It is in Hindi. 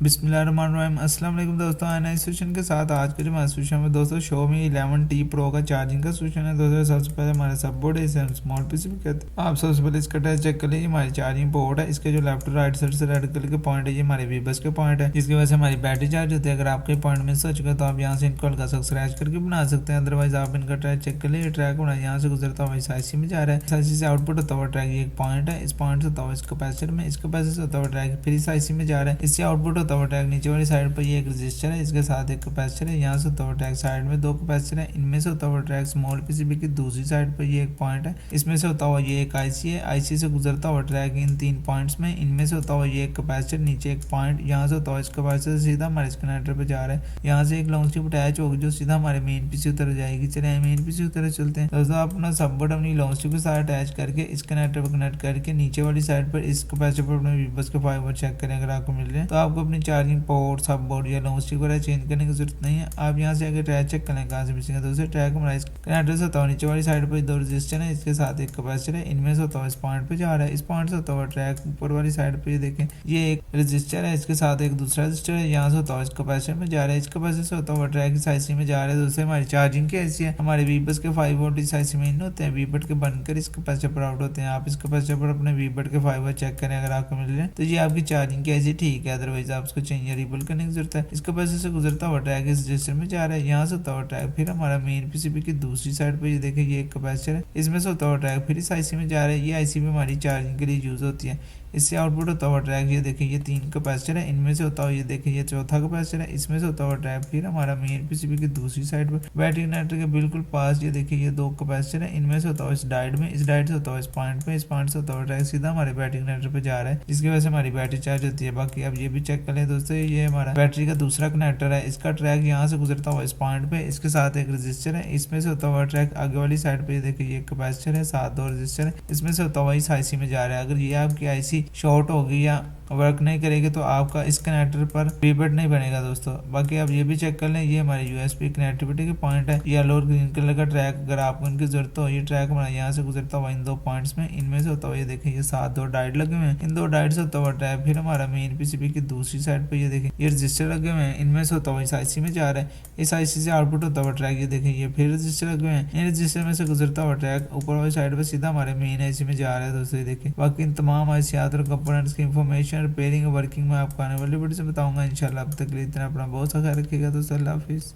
बिस्मिल्लाहिर्रहमानिर्रहीम। अस्सलाम वालेकुम दोस्तों, नए सेशन के साथ आज के जो हमारे सेशन में दोस्तों Xiaomi 11T Pro का चार्जिंग का सेशन है। दोस्तों सबसे पहले हमारे सब बोर्ड है, इसे हम स्मॉल पीसी भी कहते हैं। आप सबसे पहले इसका टेस्ट चेक कर लीजिए। हमारी चार्जिंग पोर्ट है, इसके जो लेफ्ट और राइट साइड से रेड कलर के पॉइंट है, ये हमारे वीबस के पॉइंट है, जिसकी वजह से हमारी बैटरी चार्ज होती है। अगर आपके पॉइंट मिस हो चुका है तो आप यहाँ से इनको हल्का सा स्क्रैच करके बना सकते हैं। अदरवाइज आप इनका ट्रैक चेक कर लीजिए। ट्रैक बना यहाँ से गुजरता हुआ इस IC में जा रहा है। IC से आउटपुट होता हुआ ट्रैक, ये एक पॉइंट है, इस पॉइंट से होता हुआ इस कैपेसिटर में, इस कैपेसिटर से होता हुआ ट्रैक फिर इस IC में जा रहा है। इससे आउटपुट होता हुआ ट्रैक नीचे वाली साइड पर ये एक रजिस्टर है, इसके साथ एक कैपेसिटर है। यहाँ से होता हुआ ट्रैक साइड में दो कैपेसिटर है, इनमें से होता हुआ ट्रैक स्मॉल पीसीबी की दूसरी साइड पर ये एक पॉइंट है, इसमें से होता हुआ ये एक IC है। IC से गुजरता हुआ ट्रैक इन तीन पॉइंट्स में, इनमें से होता हुआ ये एक कैपेसिटर, नीचे एक पॉइंट, यहाँ से होता हुआ इस कैपेसिटर सीधा हमारे इस कनेक्टर पे जा रहा है। यहाँ से एक लॉन्ग स्ट्रिप अटैच होगी जो सीधा हमारे मेन पीसी उतर जाएगी। चले मेन पीसी उतर चलते हैं दोस्तों। अपना सब बोर्ड अपनी लॉन्ग स्ट्रिप के साथ अटैच करके इस कनेक्टर पर कनेक्ट करके नीचे वाली साइड पर इस कैपेसिटर पर अपने वीबस के फाइबर चेक करें। अगर आपको मिल रहे हैं तो आपको अपनी चार्जिंग पोर्ट सब बोर्ड या लॉन्ग स्टिक वगैरह चेंज करने की जरूरत नहीं है। आप यहाँ से आगे ट्रैक चेक करें कहाँ से मिसिंग है। दूसरे ट्रैक हमारा इस कनेक्टर से होता हुआ नीचे वाली साइड पर दो रजिस्टर है, इसके साथ एक कैपेसिटर है, इनमें से होता हुआ इस पॉइंट पे जा रहा है। इस पॉइंट से होता हुआ ट्रैक ऊपर वाली साइड पे देखें, ये एक रजिस्टर है, इसके साथ एक दूसरा रजिस्टर है, यहाँ से होता हुआ इस कैपेसिटर में जा रहा है। इस कैपेसिटर से होता हुआ ट्रैक इस IC में जा रहा है। दूसरे हमारी चार्जिंग की IC है, हमारे वीबस के 5 वोल्ट इस IC में इन होते हैं, वीबट के बनकर इस कैपेसिटर पर आउट होते हैं। आप इस कैपेसिटर पर अपने वीबट के फाइबर चेक करें, अगर आपको मिल रहे हैं तो ये आपकी चार्जिंग की IC ठीक है। अदरवाइज आप उसको चेंज या रिबल करने की जरूरत है। इस कैपेसिटर से गुजरता हुआ ट्रैक इस रजिस्टर में जा रहा है, यहाँ से होता हुआ ट्रैक फिर हमारा मेन पीसीबी की दूसरी साइड पर ये देखें, ये एक कैपेसिटर है, इसमें से होता हुआ ट्रैक फिर इस IC में जा रहा है। ये IC भी हमारी चार्जिंग के लिए यूज होती है। इससे आउटपुट होता हुआ ट्रैक ये देखिए, ये तीन कैपेसिटर है, इनमें से होता हुआ ये देखिए ये चौथा कैपेसिटर है, इसमें से होता हुआ ट्रैक फिर हमारा मेन पीसीबी की दूसरी साइड पर बैटरी कनेक्टर के बिल्कुल पास ये देखिए ये दो कैपेसिटर है, इनमें से होता हुआ इस डायोड में, इस डायोड से होता हुआ इस पॉइंट पे, इस पॉइंट से होता हुआ ट्रैक सीधा हमारे बैटरी कनेक्टर पे जा रहा है, जिसकी वजह से हमारी बैटरी चार्ज होती है। बाकी आप ये भी चेक कर लें दोस्तों, ये हमारा बैटरी का दूसरा कनेक्टर है, इसका ट्रैक यहाँ से गुजरता हुआ इस पॉइंट पे, इसके साथ एक रजिस्टर है, इसमें से होता हुआ ट्रैक आगे वाली साइड पे देखिए ये कैपेसिटर है, साथ दो रजिस्टर है, इसमें से होता हुआ इस IC में जा रहा है। अगर ये आपकी IC शॉर्ट होगी या वर्क नहीं करेगी तो आपका इस कनेक्टर पर वीबट नहीं बनेगा दोस्तों। बाकी आप ये भी चेक कर लें, ये हमारे USB कनेक्टिविटी के पॉइंट है, येलो और ग्रीन कलर का ट्रैक, अगर आपको इनकी जरूरत हो, ये ट्रैक हमारा यहाँ से गुजरता हुआ इन दो पॉइंट्स में, इनमें से होता हुआ ये देखें ये साथ दो डायोड लगे हुए हैं, इन दो डायोड से होता हुआ ट्रैक फिर हमारा मेन पीसीबी की दूसरी साइड पर ये देखें ये रजिस्टर लगे हुए हैं, इनमें से होता हुआ इस IC में जा रहा है। इस IC से आउटपुट होता हुआ ट्रैक ये देखें ये फिर रजिस्टर लगे हुए हैं, इन रजिस्टर में से गुजरता हुआ ट्रैक ऊपर वाली साइड पर सीधा हमारे मेन IC में जा रहा है दोस्तों। ये देखें बाकी इन तमाम IC और कंपोनेंट्स की इंफॉर्मेशन रिपेयरिंग वर्किंग मैं आपको आने वाली वीडियो से बताऊंगा इंशाल्लाह। अब तक के लिए इतना, अपना बहुत सा ख्याल रखिएगा दोस्तों। अल्लाह हाफिज़।